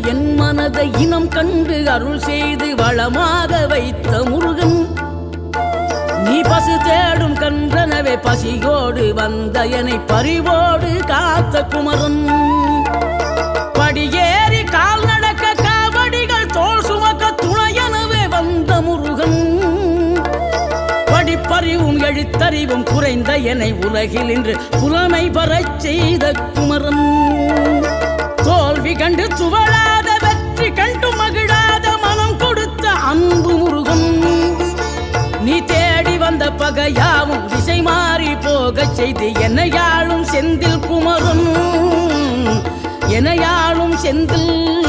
என் மனதை இனம் கண்டு அருள் செய்து வளமாக வைத்த முருகன். நீ பசு தேடும் கன்றனவே பசியோடு வந்த என்னை பறிவோடு காத்த குமரன். படியேறி கால் நடக்க காவடிகள் தோல் சுமக்க துணையனவே வந்த முருகன். படிப்பறிவும் எழுத்தறிவும் குறைந்த என்னை உலகில் இன்று புலமை பெறச் செய்த குமரன். தோல்வி கண்டு துவளாத வெற்றி கண்டு மகிழாத மனம் கொடுத்த அன்பு முருகன். நீ தேடி வந்த பகையாவும் திசை மாறி போகச் செய்து என்னையாளும் செந்தில் குமரன். என்னையாளும் செந்தில்